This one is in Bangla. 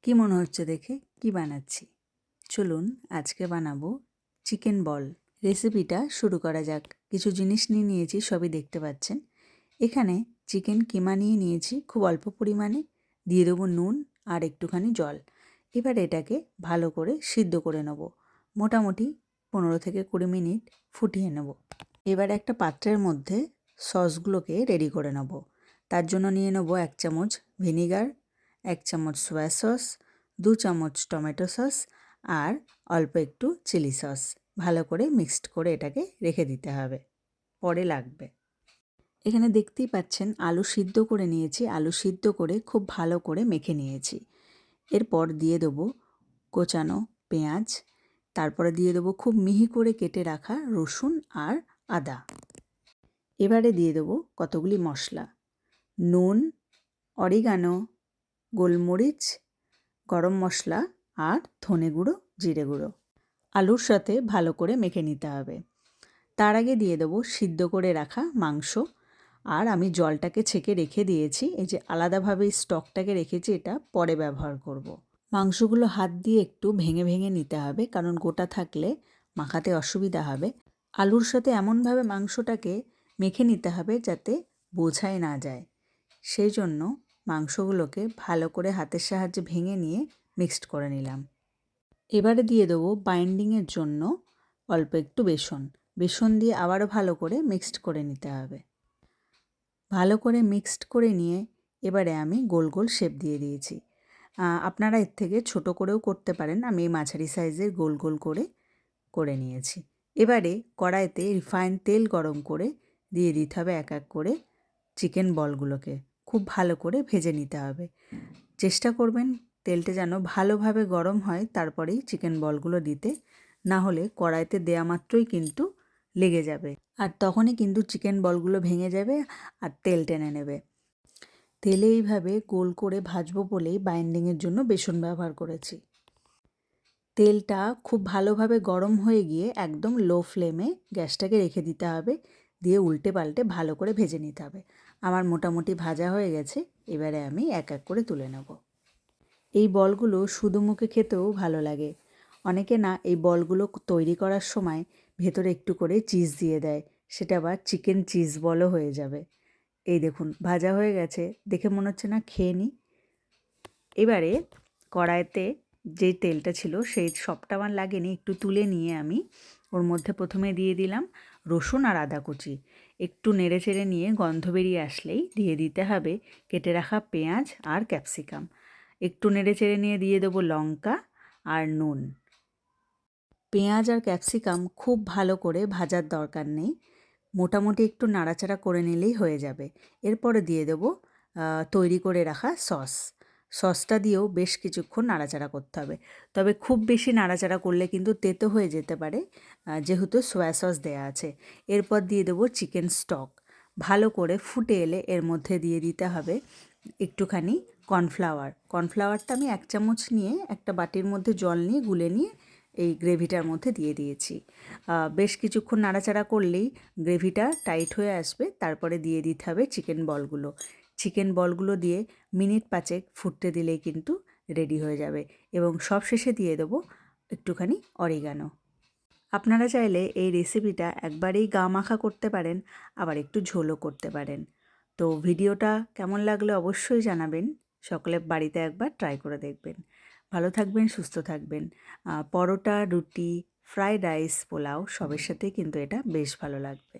কি মনে হচ্ছে দেখে কি বানাচ্ছি? চলুন আজকে বানাবো চিকেন বল। রেসিপিটা শুরু করা যাক। কিছু জিনিস নিয়ে নিয়েছি, সবই দেখতে পাচ্ছেন। এখানে চিকেন কিমা নিয়ে নিয়েছি খুব অল্প পরিমাণে, দিয়ে দেবো নুন আর একটুখানি জল। এবার এটাকে ভালো করে সিদ্ধ করে নেব, মোটামুটি 15 থেকে 20 মিনিট ফুটিয়ে নেব। এবার একটা পাত্রের মধ্যে সসগুলোকে রেডি করে নেব। তার জন্য নিয়ে নেব 1 চামচ ভিনিগার, 1 চামচ সয়া সস, 2 চামচ টমেটো সস আর অল্প একটু চিলি সস। ভালো করে মিক্সড করে এটাকে রেখে দিতে হবে, পরে লাগবে। এখানে দেখতেই পাচ্ছেন আলু সিদ্ধ করে নিয়েছি, আলু সিদ্ধ করে খুব ভালো করে মেখে নিয়েছি। এরপর দিয়ে দেবো কোচানো পেঁয়াজ, তারপরে দিয়ে দেবো খুব মিহি করে কেটে রাখা রসুন আর আদা। এবারে দিয়ে দেবো কতগুলি মশলা: নুন, অরিগানো, গোলমরিচ, গরম মশলা আর ধনে গুঁড়ো, জিরে গুঁড়ো। আলুর সাথে ভালো করে মেখে নিতে হবে। তার আগে দিয়ে দেবো সিদ্ধ করে রাখা মাংস, আর আমি জলটাকে ছেঁকে রেখে দিয়েছি। এই যে আলাদাভাবে স্টকটাকে রেখেছি, এটা পরে ব্যবহার করব। মাংসগুলো হাত দিয়ে একটু ভেঙে ভেঙে নিতে হবে, কারণ গোটা থাকলে মাখাতে অসুবিধা হবে। আলুর সাথে এমনভাবে মাংসটাকে মেখে নিতে হবে যাতে বোঝাই না যায়। সেই জন্য মাংসগুলোকে ভালো করে হাতের সাহায্যে ভেঙে নিয়ে মিক্সড করে নিলাম। এবারে দিয়ে দেবো বাইন্ডিংয়ের জন্য অল্প একটু বেসন। বেসন দিয়ে আবারও ভালো করে মিক্সড করে নিতে হবে। ভালো করে মিক্সড করে নিয়ে এবারে আমি গোল গোল শেপ দিয়ে দিয়েছি। আপনারা এর থেকে ছোট করেও করতে পারেন, আমি মাঝারি সাইজের গোল গোল করে নিয়েছি। এবারে কড়াইতে রিফাইন তেল গরম করে দিয়ে দিতে হবে এক এক করে চিকেন বলগুলোকে। খুব ভালো করে ভেজে নিতে হবে। চেষ্টা করবেন তেলটা যেন ভালোভাবে গরম হয়, তারপরেই চিকেন বলগুলো দিতে, না হলে কড়াইতে দেয়া মাত্রই কিন্তু লেগে যাবে, আর তখনই কিন্তু চিকেন বলগুলো ভেঙে যাবে আর তেল টেনে নেবে। তেলে এইভাবে গোল করে ভাজবো বলেই বাইন্ডিংয়ের জন্য বেসন ব্যবহার করেছি। তেলটা খুব ভালোভাবে গরম হয়ে গিয়ে একদম লো ফ্লেমে গ্যাসটাকে রেখে দিতে হবে, দিয়ে উল্টে পাল্টে ভালো করে ভেজে নিতে হবে। আমার মোটামুটি ভাজা হয়ে গেছে, এবারে আমি এক এক করে তুলে নেব। এই বলগুলো শুধু মুখে খেতেও ভালো লাগে। অনেকে না এই বলগুলো তৈরি করার সময় ভেতরে একটু করে চিজ দিয়ে দেয়, সেটা আবার চিকেন চিজ বলও হয়ে যাবে। এই দেখুন ভাজা হয়ে গেছে, দেখে মনে হচ্ছে না খেয়ে নিই। এবারে কড়াইতে যে তেলটা ছিল সেই সবটা আমার লাগেনি, একটু তুলে নিয়ে আমি ওর মধ্যে প্রথমে দিয়ে দিলাম রসুন আর আদা কুচি। একটু নেড়ে চেড়ে নিয়ে গন্ধ বেরিয়ে আসলেই দিয়ে দিতে হবে কেটে রাখা পেঁয়াজ আর ক্যাপসিকাম। একটু নেড়ে চেড়ে নিয়ে দিয়ে দেবো লঙ্কা আর নুন। পেঁয়াজ আর ক্যাপসিকাম খুব ভালো করে ভাজার দরকার নেই, মোটামুটি একটু নাড়াচাড়া করে নিলেই হয়ে যাবে। এরপরে দিয়ে দেবো তৈরি করে রাখা সসটা দিয়েও বেশ কিছুক্ষণ নাড়াচাড়া করতে হবে। তবে খুব বেশি নাড়াচাড়া করলে কিন্তু তেতো হয়ে যেতে পারে, যেহেতু সয়া সস দেওয়া আছে। এরপর দিয়ে দেবো চিকেন স্টক। ভালো করে ফুটে এলে এর মধ্যে দিয়ে দিতে হবে একটুখানি কর্নফ্লাওয়ারটা আমি 1 চামচ নিয়ে একটা বাটির মধ্যে জল নিয়ে গুলে নিয়ে এই গ্রেভিটার মধ্যে দিয়ে দিয়েছি। বেশ কিছুক্ষণ নাড়াচাড়া করলেই গ্রেভিটা টাইট হয়ে আসবে। তারপরে দিয়ে দিতে হবে চিকেন বলগুলো দিয়ে মিনিট 5 ফুটতে দিলেই কিন্তু রেডি হয়ে যাবে। এবং সবশেষে দিয়ে দেবো একটুখানি অরিগানো। আপনারা চাইলে এই রেসিপিটা একবারেই গা মাখা করতে পারেন, আবার একটু ঝোলও করতে পারেন। তো ভিডিওটা কেমন লাগলে অবশ্যই জানাবেন। সকলে বাড়িতে একবার ট্রাই করে দেখবেন। ভালো থাকবেন, সুস্থ থাকবেন। পরোটা, রুটি, ফ্রাইড রাইস, পোলাও সবের সাথেই কিন্তু এটা বেশ ভালো লাগবে।